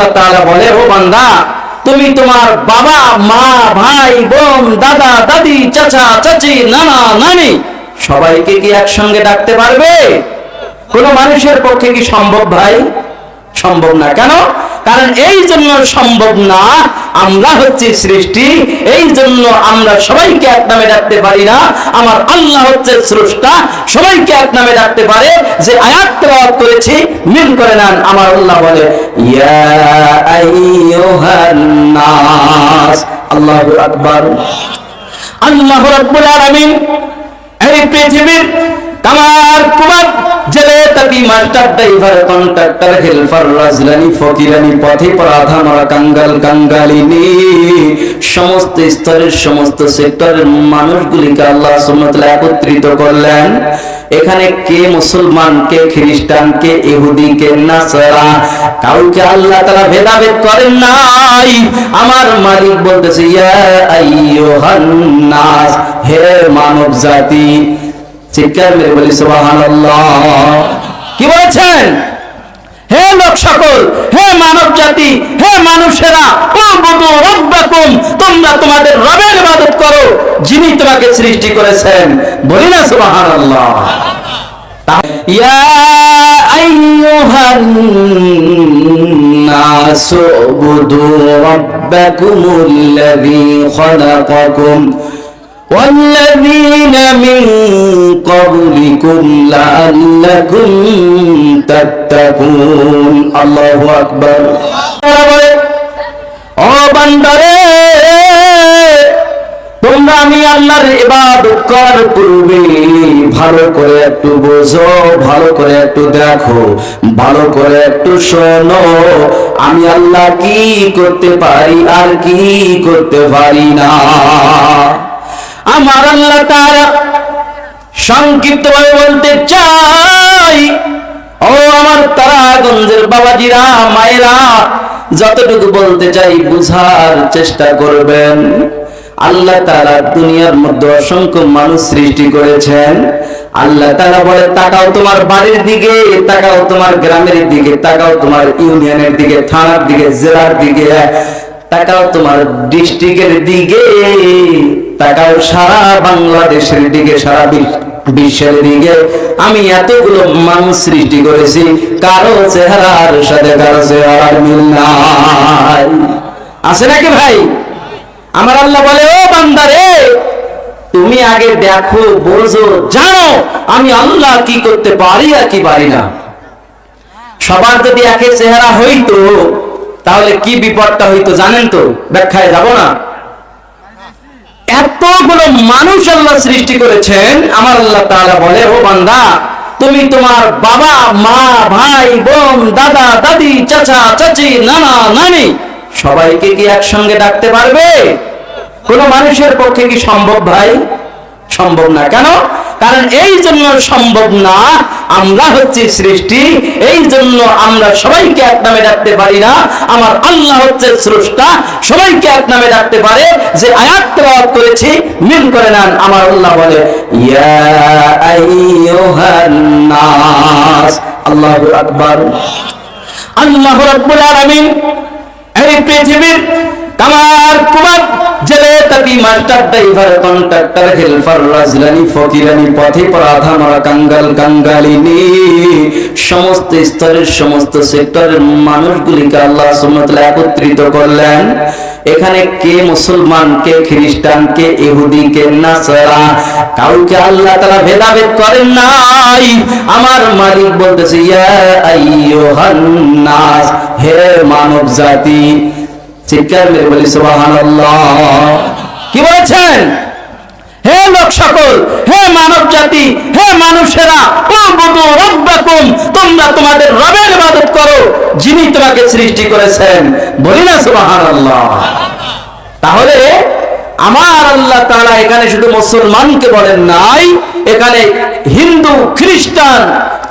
আল্লাহ তাআলা বলে, ও বান্দা, তুমি তোমার বাবা মা ভাই বোন দাদা দাদি চাচা চাচি নানা নানি সবাইকে কি একসঙ্গে ডাকতে পারবে? কোন মানুষের পক্ষে কি সম্ভব ভাই? সম্ভব না। কেন? কারণ এই জন্য সম্ভব না, আমরা হচ্ছে সৃষ্টি, এই জন্য আমরা সবাইকে এক নামে ডাকতে পারি না। আমার আল্লাহ হচ্ছে স্রষ্টা, সবাইকে এক নামে ডাকতে পারে। যে আয়াত তেলাওয়াত করেছি মিল করে নেন। আমার আল্লাহ বলে, ইয়া আইয়ুহান নাস। আল্লাহু আকবার। আল্লাহ রাব্বুল আলামিন এই পৃথিবীর কামার কুমার জেলে তাকি master driver contractor helper Rajrani ফকিরানি পথে পরাধা মারা কাঙ্গাল কাঙ্গালিনী সমস্ত স্তরের সমস্ত সেক্টরের মানুষগুলিকে আল্লাহ সুবহানাহু ওয়া তাআলা একত্রিত করলেন। এখানে কে মুসলমান, কে খ্রিস্টান, কে ইহুদি, কে নাসারা, কাউকে আল্লাহ তাআলা ভেদাভেদ করেন নাই। আমার মালিক বলতেছে, ইয়া আইয়ুহান নাস, হে মানব জাতি। চিৎকার মেরে বলি সুবহানাল্লাহ। কি বলেছেন? হে লোক সকল, হে মানব জাতি, হে মানুষেরা, উবুদু রাব্বাকুম, তোমরা তোমাদের রবের ইবাদত করো যিনি তোমাকে সৃষ্টি করেছেন। বলি না সুবহানাল্লাহ। ইয়া আইয়ুহান নাস উবুদু রাব্বাকুমুল্লাযী খালাকাকুম والذين من قبلكم لعلكم تتقون। الله أكبر। ও বান্দারে, তোমরা আমি আল্লাহর ইবাদত করার পূর্বে ভালো করে একটু বোঝো, ভালো করে একটু দেখো, ভালো করে একটু শোনো, আমি আল্লাহ কি করতে পারি আর কি করতে পারি না। আমার আল্লাহ তাআলা সংক্ষিপ্ত ভাবে বলতে চাই, ও আমার তারাগঞ্জের বাবাজিরা মায়েরা, যতটুকু বলতে চাই বুঝার চেষ্টা করবেন। আল্লাহ তাআলা দুনিয়ার মধ্যে অসংখ্য মানুষ সৃষ্টি করেছেন। আল্লাহ তাআলা বলে, তাকাও তোমার বাড়ির দিকে, তাকাও তোমার গ্রামের দিকে, তাকাও তোমার ইউনিয়নের দিকে, থানার দিকে, জেলার দিকে, তাকাও তোমার ডিস্ট্রিক্টের দিকে, তাকাও সারা বাংলাদেশের দিকে, সারা বিশ্বের দিকে। আমি এতগুলো মানুষ সৃষ্টি করেছি, কারো চেহারার সাথে কারো চেহারার মিল নাই। আছে নাকি ভাই? আমার আল্লাহ বলে, ও বান্দারে, তুমি আগে দেখো, বোঝো, জানো আমি আল্লাহ কি করতে পারি আর কি পারি না। সবার যদি একই চেহারা হইতো তাহলে কি বিপদটা হইতো জানেন তো? ব্যাখ্যায় যাব না। এতগুলো মানুষ আল্লাহ সৃষ্টি করেছেন। আমার আল্লাহ তাআলা বলে, ও বান্দা, তুমি তোমার বাবা মা ভাই বোন দাদা দাদি চাচা চাচি নানা নানি সবাইকে কি একসঙ্গে ডাকতে পারবে? কোন মানুষের পক্ষে কি সম্ভব ভাই? সম্ভব না। কেন? কারণ এই জন্য সম্ভব না, আমরা হচ্ছে সৃষ্টি, এই জন্য আমরা সবাইকে এক নামে ডাকতে পারি না। আমার আল্লাহ হচ্ছে স্রষ্টা, সবাইকে এক নামে ডাকতে পারে। যে আয়াত তেলাওয়াত করেছি মিল করে নেন। আমার আল্লাহ বলে, ইয়া আইয়ুহান নাস। আল্লাহু আকবার। আল্লাহ রাব্বুল আলামিন এই পৃথিবীর কামার কুমার জেলে তাকি master driver contractor helper Rajrani ফকিরানি পথে পরাধা মারা কাঙ্গাল কাঙ্গালিনী সমস্ত স্তরের সমস্ত সেক্টরের মানুষগুলিকে আল্লাহ সুবহানাহু ওয়া তাআলা একত্রিত করলেন। এখানে কে মুসলমান, কে খ্রিস্টান, কে ইহুদি, কে নাসারা, কাউকে আল্লাহ তাআলা ভেদাভেদ করেন নাই। আমার মালিক বলতেছে, ইয়া আইয়ুহান নাস, হে মানব জাতি। চিৎকার মেরে বলি সুবহানাল্লাহ। কি বলেছেন? হে লোক সকল, হে মানব জাতি, হে মানুষেরা, উবুদু রাব্বাকুম, তোমরা তোমাদের রবের ইবাদত করো যিনি তোমাকে সৃষ্টি করেছেন। বলি না সুবহানাল্লাহ। তাহলে আমার আল্লাহ তাআলা এখানে শুধু মুসলমানকে বলেন নাই, এখানে হিন্দু খ্রিস্টান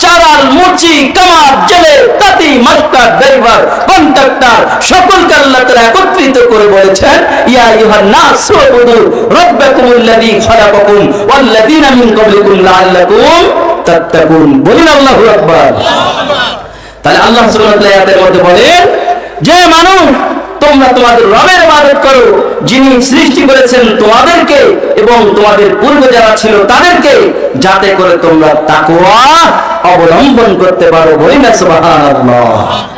চারাল মুচি কামার জেলে তাঁতি মাস্টার ড্রাইভার কন্ট্রাক্টর সকলকে আল্লাহ তাআলা একত্রিত করে বলেছেন, ইয়া আইয়ুহান নাস উবুদু রাব্বাকুমুল্লাযী খালাকাকুম ওয়াল্লাযীনা মিন ক্বাবলিকুম লাআল্লাকুম তাত্তাকুন। বলেন আল্লাহু আকবার। তাহলে আল্লাহ সুবহানাহু ওয়া তাআলা এর মধ্যে বলেন, যে মানুষ তোমরা তোমাদের রবের ইবাদত করো যিনি সৃষ্টি করেছেন তোমাদেরকে এবং তোমাদের পূর্ব যারা ছিল তাদেরকে, যাতে করে তোমরা তাকওয়া অবলম্বন করতে পারো। বলি না সুবহানাল্লাহ।